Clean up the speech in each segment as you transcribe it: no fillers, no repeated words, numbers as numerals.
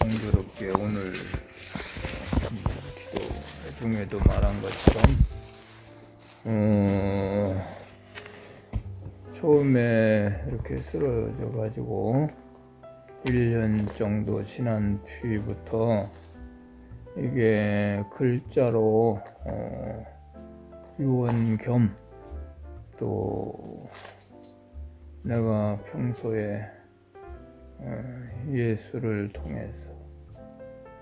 공교롭게 오늘 기도 중에도 말한 것처럼 처음에 이렇게 쓰러져 가지고 1년 정도 지난 뒤부터 이게 글자로 유언 겸 또 내가 평소에 예수를 통해서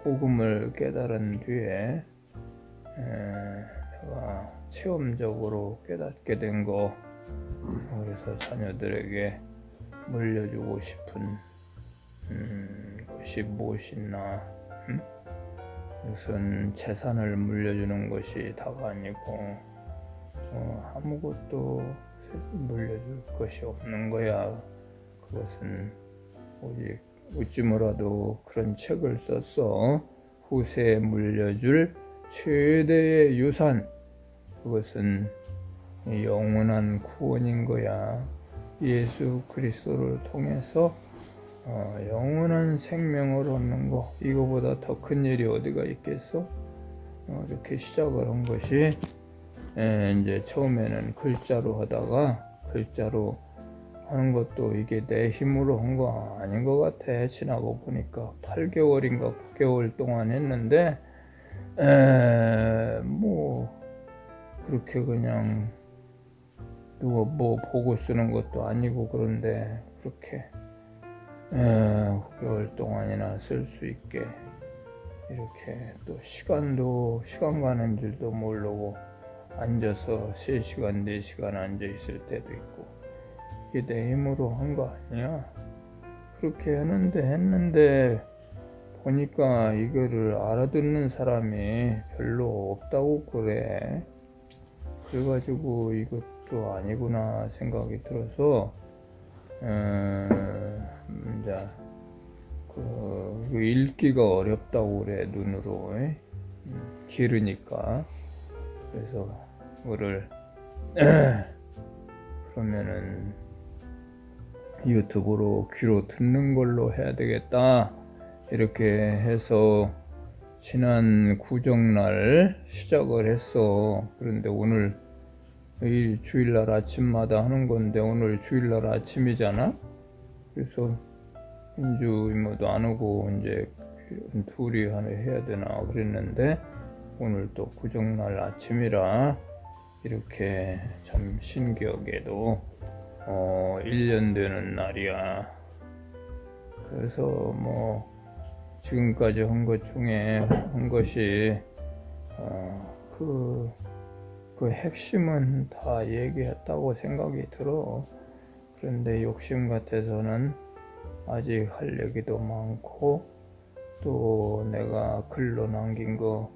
복음을 깨달은 뒤에 내가 체험적으로 깨닫게 된 거, 그래서 자녀들에게 물려주고 싶은 것이 무엇이나, 우선 재산을 물려주는 것이 다가 아니고 아무것도 물려줄 것이 없는 거야. 그것은 오직 어찌 뭐라도 그런 책을 썼어. 후세에 물려줄 최대의 유산, 그것은 영원한 구원인 거야. 예수 그리스도를 통해서 영원한 생명을 얻는 거, 이거보다 더 큰 일이 어디가 있겠어? 이렇게 시작을 한 것이 이제 처음에는 글자로 하다가, 글자로 하는 것도 이게 내 힘으로 한 거 아닌 것 같아. 지나고 보니까 8개월인가 9개월 동안 했는데 뭐 그렇게 그냥 누가 뭐 보고 쓰는 것도 아니고, 그런데 그렇게 9개월 동안이나 쓸 수 있게 이렇게, 또 시간 가는 줄도 모르고 앉아서 3시간 4시간 앉아 있을 때도 있고, 이게 내 힘으로 한 거 아니야. 그렇게 했는데 보니까 이거를 알아듣는 사람이 별로 없다고 그래. 그래가지고 이것도 아니구나 생각이 들어서 이제 그 읽기가 어렵다고 그래, 눈으로 길으니까. 그래서 그거를 그러면은 유튜브로 귀로 듣는 걸로 해야 되겠다, 이렇게 해서 지난 구정날 시작을 했어. 그런데 오늘 이 주일날 아침마다 하는 건데, 오늘 주일날 아침이잖아. 그래서 인주 이모도 안 오고 이제 둘이 해야 되나 그랬는데, 오늘 또 구정날 아침이라 이렇게 참 신기하게도 1년 되는 날이야. 그래서 뭐 지금까지 한 것 중에 한 것이 그 핵심은 다 얘기했다고 생각이 들어. 그런데 욕심 같아서는 아직 할 얘기도 많고, 또 내가 글로 남긴 거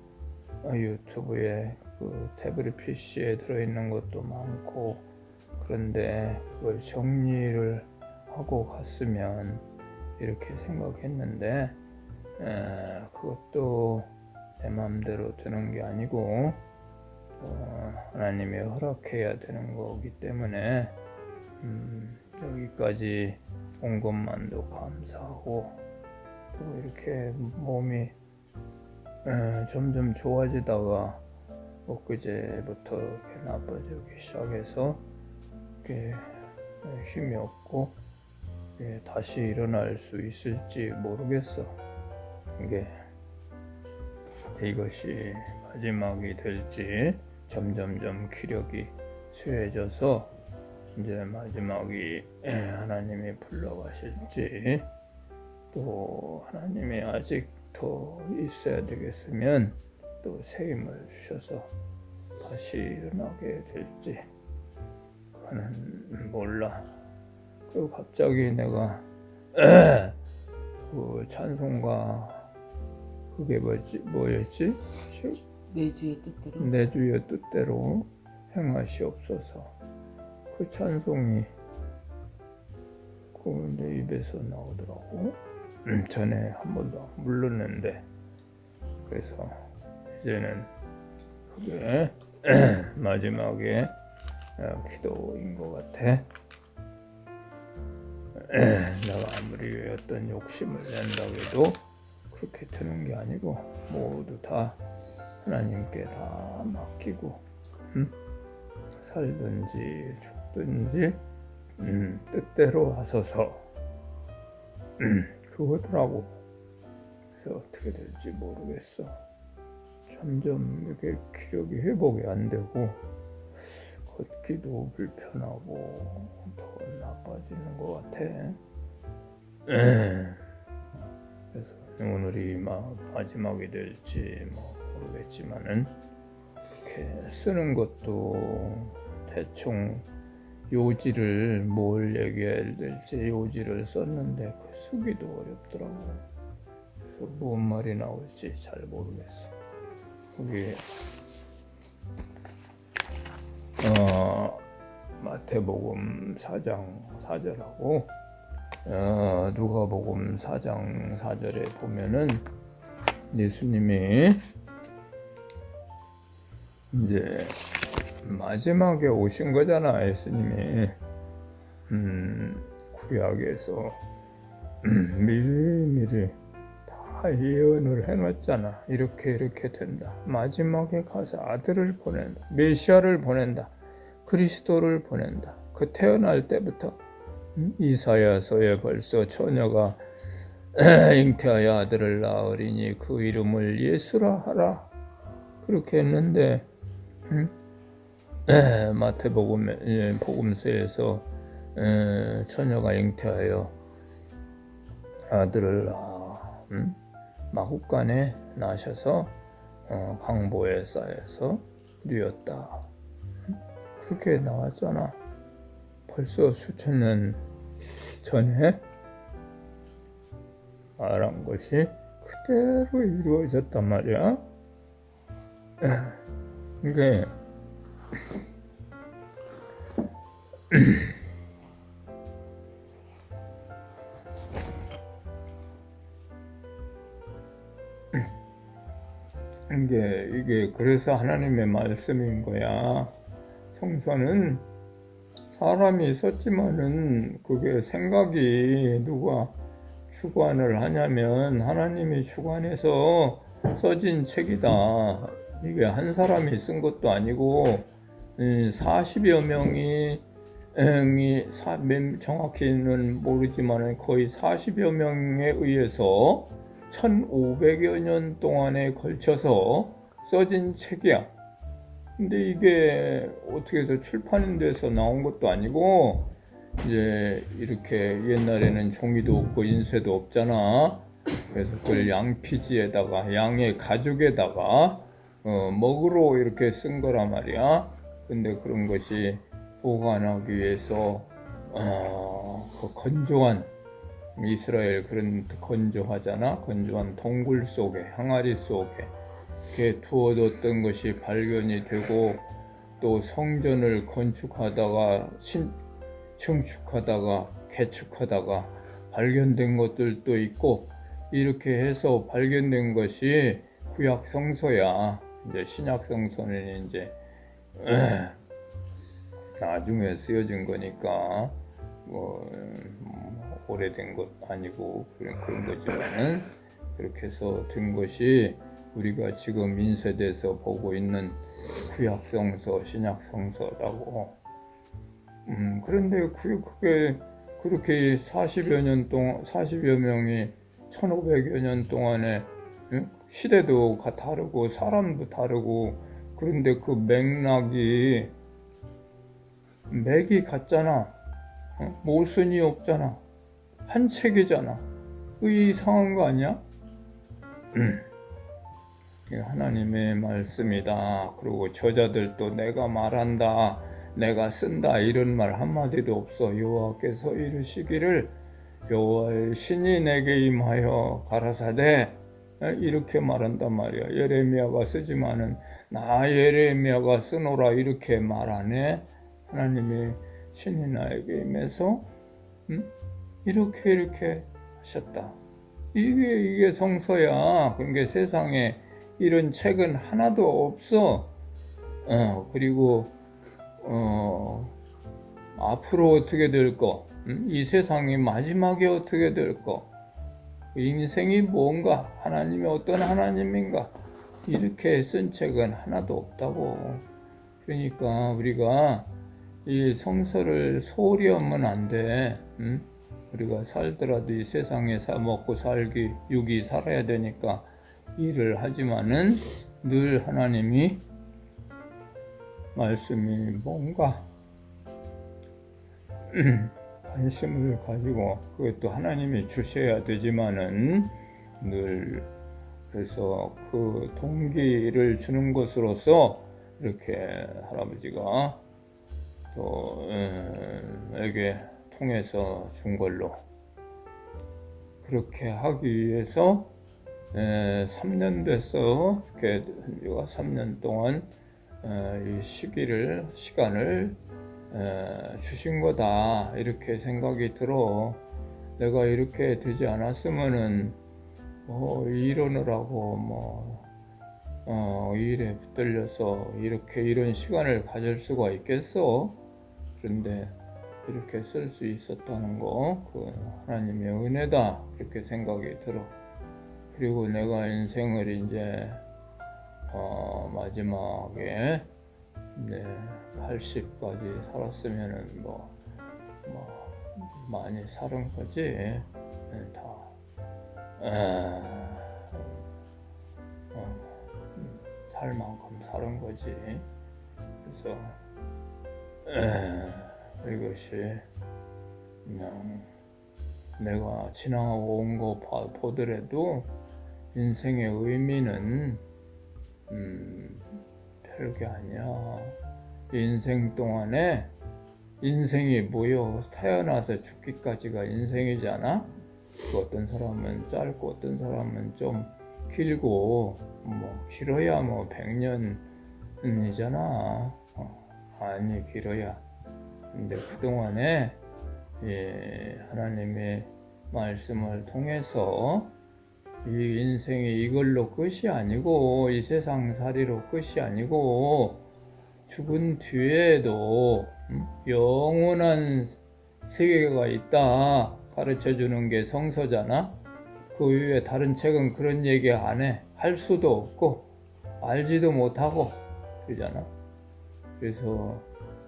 유튜브에 그 태블릿 PC에 들어있는 것도 많고, 그런데 그걸 정리를 하고 갔으면 이렇게 생각했는데, 그것도 내 마음대로 되는 게 아니고 하나님이 허락해야 되는 거기 때문에 여기까지 온 것만도 감사하고, 또 이렇게 몸이 점점 좋아지다가 엊그제부터 이렇게 나빠지기 시작해서 이렇게 힘이 없고 다시 일어날 수 있을지 모르겠어. 이것이 마지막이 될지, 점점점 기력이 쇠해져서 이제 마지막이 하나님이 불러가실지, 또 하나님이 아직 더 있어야 되겠으면 또 새 힘을 주셔서 다시 일어나게 될지, 그는 몰라. 그리고 갑자기 내가 그 찬송가, 그게 뭐였지? 내 주의 뜻대로. 내 주의 뜻대로 행하시옵소서. 그 찬송이 내 입에서 나오더라고. 전에 한 번도 안 불렀는데, 그래서 이제는 그게 마지막에 기도인 것 같아. 내가 아무리 어떤 욕심을 낸다고 해도 그렇게 되는 게 아니고 모두 다 하나님께 다 맡기고 살든지 죽든지 뜻대로 하소서 그거더라고. 그래서 어떻게 될지 모르겠어. 점점 이렇게 기력이 회복이 안 되고 걷기도 불편하고 더 나빠지는 것 같아. 그래서 오늘이 마지막이 될지 모르겠지만은 이렇게 쓰는 것도 대충 요지를 뭘 얘기해야 될지 요지를 썼는데 그 쓰기도 어렵더라고요. 그래서 뭔 말이 나올지 잘 모르겠어. 우리 마태복음 4장 4절하고 누가복음 4장 4절에 보면은 예수님이 이제 마지막에 오신 거잖아. 예수님이 구약에서 미리미리 다 예언을 해놨잖아. 이렇게 된다. 마지막에 가서 아들을 보낸다. 메시아를 보낸다. 그리스도를 보낸다. 그 태어날 때부터 이사야서에 벌써 처녀가 잉태하여 아들을 낳으리니 그 이름을 예수라 하라. 그렇게 했는데 복음서에서 처녀가 잉태하여 아들을 마국간에 나셔서 강보에 쌓여서 누였다. 그렇게 나왔잖아. 벌써 수천 년 전에 말한 것이 그대로 이루어졌단 말이야. 이게 이게 그래서 하나님의 말씀인 거야. 성서는 사람이 썼지만은 그게 생각이 누가 주관을 하냐면 하나님이 주관해서 써진 책이다. 이게 한 사람이 쓴 것도 아니고 40여 명이 정확히는 모르지만 거의 40여 명에 의해서 1500여 년 동안에 걸쳐서 써진 책이야. 근데 이게 어떻게 해서 출판돼서 나온 것도 아니고 이제 이렇게 옛날에는 종이도 없고 인쇄도 없잖아. 그래서 그걸 양피지에다가 양의 가죽에다가 먹으로 이렇게 쓴 거란 말이야. 근데 그런 것이 보관하기 위해서 그 건조한 이스라엘 그런 건조하잖아. 건조한 동굴 속에 항아리 속에 이렇게 두어뒀던 것이 발견이 되고 또 성전을 건축하다가 증축하다가 개축하다가 발견된 것들도 있고 이렇게 해서 발견된 것이 구약 성서야. 이제 신약 성서는 이제 나중에 쓰여진 거니까 오래된 것 아니고 그런 거지만은 그렇게 해서 된 것이 우리가 지금 인쇄돼서 보고 있는 구약 성서, 신약 성서라고. 그런데 그게 그렇게 40여 년 동안 40여 명이 1500여 년 동안에 시대도 다르고 사람도 다르고 그런데 그 맥락이 맥이 같잖아. 모순이 없잖아. 한 책이잖아. 이상한 거 아니야? 하나님의 말씀이다. 그리고 저자들도 내가 말한다, 내가 쓴다 이런 말 한마디도 없어. 여호와께서 이르시기를 여호와의 신이 내게 임하여 가라사대 이렇게 말한단 말이야. 예레미야가 쓰지만은 나 예레미야가 쓰노라 이렇게 말 안 해. 하나님의 신이 나에게 임해서 이렇게 하셨다. 이게 성서야. 그러니까 세상에 이런 책은 하나도 없어. 그리고 앞으로 어떻게 될 거, 이 세상이 마지막에 어떻게 될 거, 인생이 뭔가, 하나님이 어떤 하나님인가, 이렇게 쓴 책은 하나도 없다고. 그러니까 우리가 이 성서를 소홀히 하면 안 돼. 응? 우리가 살더라도 이 세상에 먹고 살기, 육이 살아야 되니까 일을 하지만은 늘 하나님이 말씀이 뭔가 관심을 가지고, 그것도 하나님이 주셔야 되지만은 늘, 그래서 그 동기를 주는 것으로서 이렇게 할아버지가 또 에게 통해서 준 걸로, 그렇게 하기 위해서 3년 됐어. 이렇게 3년 동안 이 시간을 주신 거다, 이렇게 생각이 들어. 내가 이렇게 되지 않았으면은 이러느라고 일에 붙들려서 이렇게 이런 시간을 가질 수가 있겠어? 그런데 이렇게 쓸 수 있었다는 거, 그 하나님의 은혜다, 그렇게 생각이 들어. 그리고 내가 인생을 이제 마지막에 80까지 살았으면은 많이 살은 거지. 다 살 만큼 살은 거지. 그래서 이것이 그냥 내가 지나가고 온 거 보더라도 인생의 의미는 별게 아니야. 인생 동안에 인생이 뭐여? 태어나서 죽기까지가 인생이잖아. 어떤 사람은 짧고 어떤 사람은 좀 길고, 길어야 100년이잖아. 아니, 길어야. 근데 그동안에 하나님의 말씀을 통해서 이 인생이 이걸로 끝이 아니고, 이 세상 살이로 끝이 아니고, 죽은 뒤에도 영원한 세계가 있다 가르쳐 주는 게 성서잖아. 그 외에 다른 책은 그런 얘기 안 해. 할 수도 없고 알지도 못하고 그러잖아. 그래서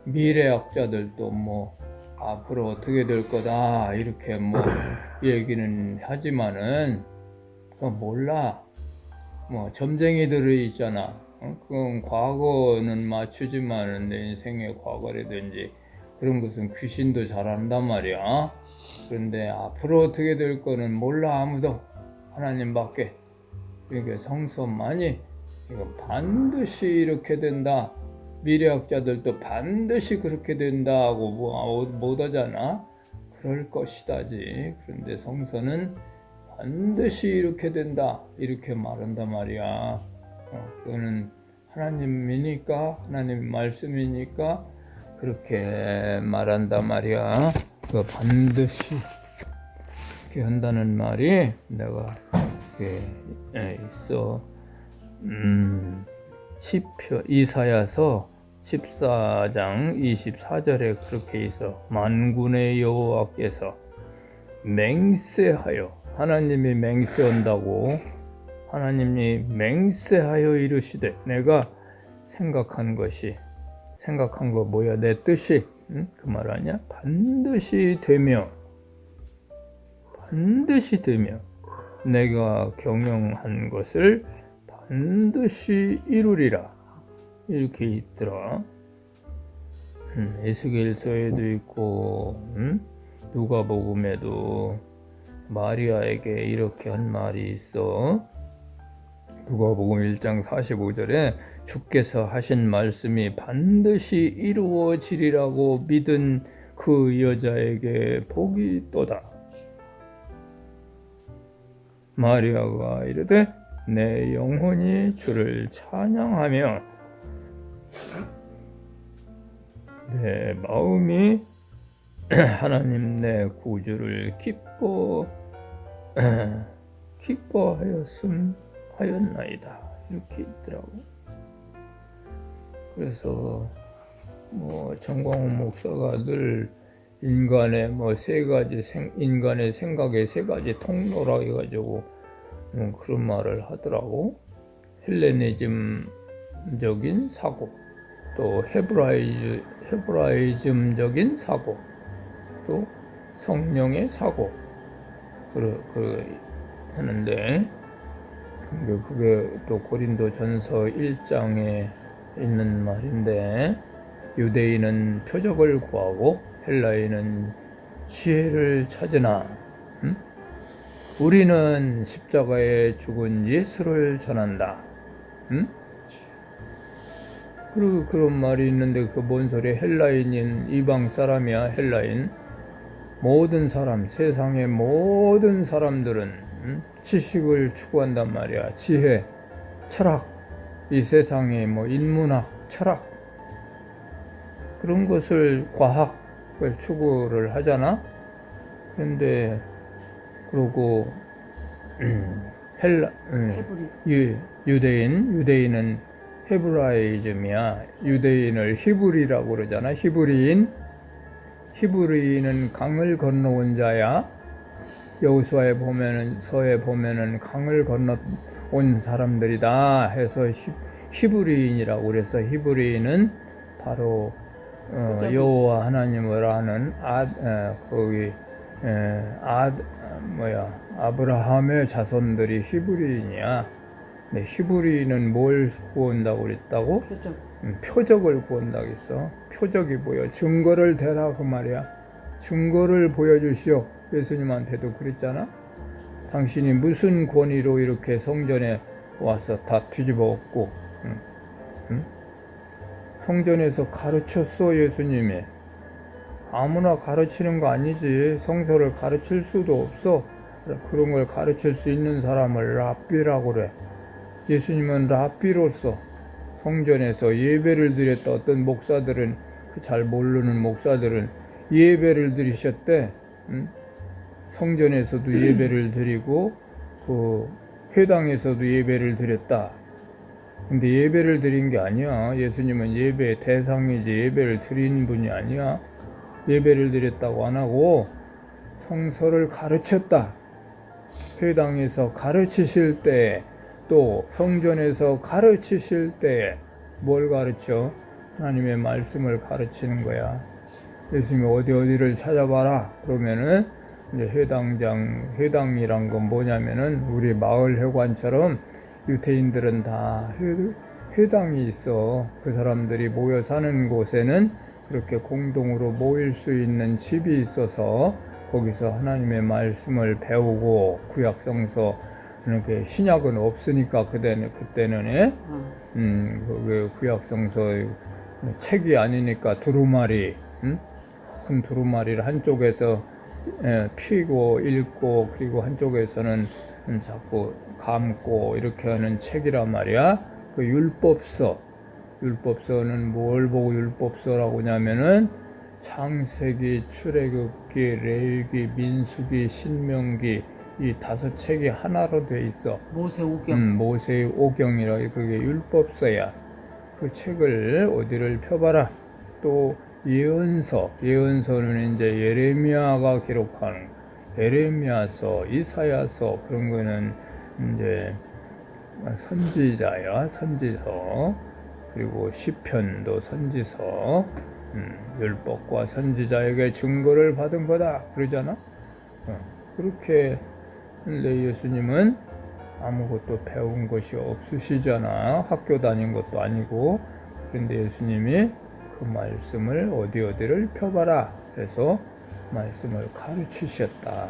미래학자들도 앞으로 어떻게 될 거다 이렇게 얘기는 하지만은 그건 몰라. 점쟁이들이 있잖아. 그건 과거는 맞추지만은 내 인생의 과거라든지 그런 것은 귀신도 잘 안단 말이야. 그런데 앞으로 어떻게 될 거는 몰라, 아무도. 하나님밖에. 그러니까 성서만이 이건 반드시 이렇게 된다, 미래학자들도 반드시 그렇게 된다고 못 하잖아. 그럴 것이다지. 그런데 성서는 반드시 이렇게 된다 이렇게 말한단 말이야. 그거는 하나님이니까, 하나님 말씀이니까 그렇게 말한단 말이야. 그 반드시 그렇게 한다는 말이 내가 있어. 시편 이사야서 14장 24절에 그렇게 있어. 만군의 여호와께서 맹세하여, 하나님이 맹세한다고. 하나님이 맹세하여 이르시되, 내가 생각한 거 뭐야? 내 뜻이, 그 말 아니야? 반드시 되며 내가 경영한 것을 반드시 이루리라, 이렇게 있더라. 에스겔서에도 있고, 누가복음에도 마리아에게 이렇게 한 말이 있어. 누가복음 1장 45절에 주께서 하신 말씀이 반드시 이루어지리라고 믿은 그 여자에게 복이 있도다. 마리아가 이르되 내 영혼이 주를 찬양하며 내 마음이 하나님 내 구주를 기뻐하였나이다, 이렇게 있더라고. 그래서 정광훈 목사가 늘 인간의 뭐 세 가지 인간의 생각의 세 가지 통로라 해가지고 그런 말을 하더라고. 헬레니즘적인 사고, 또 헤브라이즘적인 사고, 또 성령의 사고, 하는데 그게 또 고린도전서 1장에 있는 말인데, 유대인은 표적을 구하고 헬라인은 지혜를 찾으나 우리는 십자가에 죽은 예수를 전한다. 그리고 그런 말이 있는데 그 뭔 소리야? 헬라인인 이방 사람이야. 헬라인 모든 사람, 세상의 모든 사람들은 지식을 추구한단 말이야. 지혜, 철학, 이 세상의 뭐 인문학, 철학, 그런 것을, 과학을 추구를 하잖아. 그런데 그러고 유대인은 헤브라이즘이야. 유대인을 히브리라고 그러잖아. 히브리인은 강을 건너온 자야. 여호수아에 보면은, 서에 보면은 강을 건너온 사람들이다 해서 히브리인이라고 그래서, 히브리인은 바로 여호와 하나님을 아는 아브라함의 자손들이 히브리인이야. 근데 히브리인은 뭘 구한다고 그랬다고? 표적을 구한다고 했어. 표적이 뭐야? 증거를 대라 그 말이야. 증거를 보여주시오. 예수님한테도 그랬잖아. 당신이 무슨 권위로 이렇게 성전에 와서 다 뒤집어 엎고 성전에서 가르쳤어. 예수님이 아무나 가르치는 거 아니지. 성서를 가르칠 수도 없어. 그런 걸 가르칠 수 있는 사람을 랍비라고 그래. 예수님은 랍비로서 성전에서 예배를 드렸다. 어떤 목사들은, 잘 모르는 목사들은 예배를 드리셨대. 성전에서도 예배를 드리고 그 회당에서도 예배를 드렸다. 근데 예배를 드린 게 아니야. 예수님은 예배의 대상이지 예배를 드린 분이 아니야. 예배를 드렸다고 안 하고 성서를 가르쳤다. 회당에서 가르치실 때, 또 성전에서 가르치실 때 뭘 가르쳐? 하나님의 말씀을 가르치는 거야. 예수님이 어디를 찾아봐라 그러면은 이제 회당이란 건 뭐냐면은 우리 마을 회관처럼 유대인들은 다 회당이 있어. 그 사람들이 모여 사는 곳에는 그렇게 공동으로 모일 수 있는 집이 있어서 거기서 하나님의 말씀을 배우고, 구약성서, 이렇게 신약은 없으니까 그때는 그 구약성서 책이 아니니까 두루마리, 큰 두루마리를 한쪽에서 피고 읽고, 그리고 한쪽에서는 자꾸 감고 이렇게 하는 책이란 말이야. 그 율법서는 뭘 보고 율법서라고 하냐면은 창세기, 출애굽기, 레위기, 민수기, 신명기, 이 5책이 하나로 돼 있어. 모세의 오경이라 그게 율법서야. 그 책을 어디를 펴봐라. 또 예언서는 이제 예레미야가 기록한 예레미야서, 이사야서, 그런 거는 이제 선지자야, 선지서. 그리고 시편도 선지서. 율법과 선지자에게 증거를 받은 거다 그러잖아. 그렇게. 근데 예수님은 아무것도 배운 것이 없으시잖아. 학교 다닌 것도 아니고. 그런데 예수님이 그 말씀을 어디를 펴봐라 해서 말씀을 가르치셨다.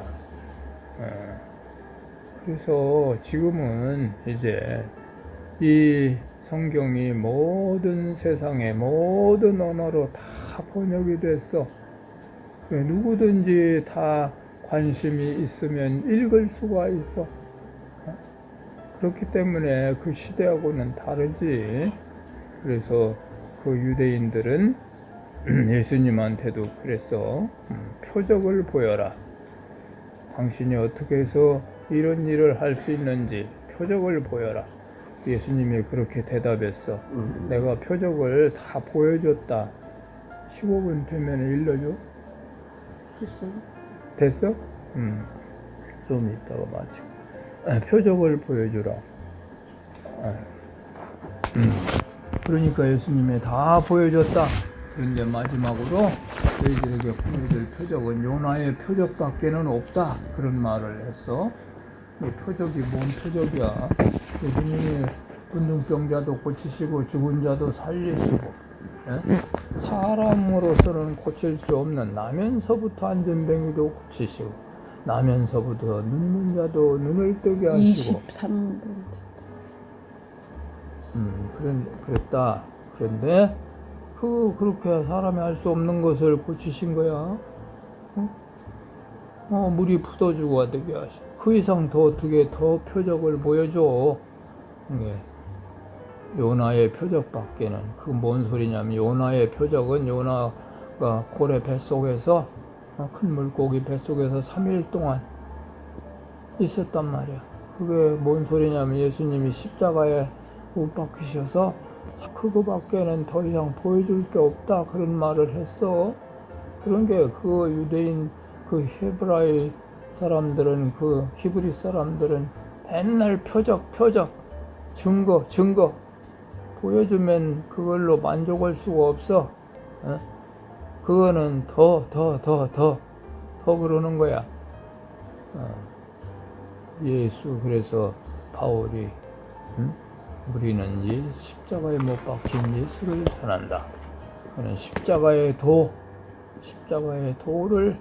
그래서 지금은 이제 이 성경이 모든 세상의 모든 언어로 다 번역이 됐어. 누구든지 다 관심이 있으면 읽을 수가 있어. 그렇기 때문에 그 시대하고는 다르지. 그래서 그 유대인들은 예수님한테도 그랬어. 표적을 보여라. 당신이 어떻게 해서 이런 일을 할 수 있는지 표적을 보여라. 예수님이 그렇게 대답했어. 내가 표적을 다 보여줬다. 15분 되면 일러줘. 됐어요. 됐어? 좀 이따가 마치 표적을 보여주라. 그러니까 예수님이 다 보여줬다. 그런데 마지막으로 너희들에게 보여줄 표적은 요나의 표적밖에는 없다. 그런 말을 했어. 이 표적이 뭔 표적이야? 예수님이 문둥병자도 고치시고 죽은 자도 살리시고, 예? 사람으로서는 고칠 수 없는 나면서부터 안전뱅이도 고치시고, 나면서부터 눈먼 자도 눈을 뜨게 하시고, 23분. 그랬다. 그런데 그렇게 사람이 할 수 없는 것을 고치신 거야. 물이 풀어주고 되게 하시. 그 이상 더 어떻게 더 표적을 보여줘. 예. 요나의 표적밖에는 그 뭔 소리냐면 요나의 표적은 요나가 고래 뱃속에서 큰 물고기 뱃속에서 3일 동안 있었단 말이야. 그게 뭔 소리냐면 예수님이 십자가에 못 박히셔서 그거밖에는 더 이상 보여줄 게 없다 그런 말을 했어. 그런 게 그 유대인 그 헤브라이 사람들은 그 히브리 사람들은 맨날 표적 증거 보여주면 그걸로 만족할 수가 없어. 그거는 더 그러는 거야. 예수 그래서 바울이 우리는 이 십자가에 못 박힌 예수를 전한다. 그는 십자가의 도를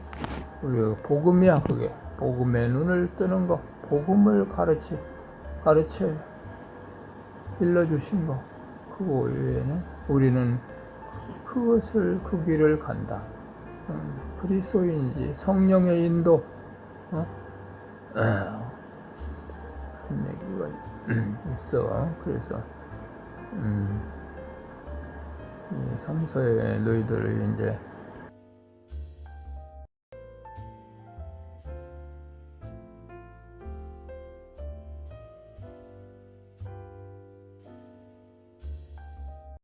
우리가 복음이야. 그게 복음의 눈을 뜨는 거, 복음을 가르쳐 일러주신 거. 그거 외에는 우리는 그것을 그 길을 간다. 그리스도인이지 성령의 인도. 그런 얘기가 있어. 그래서 이 성서에 너희들이 이제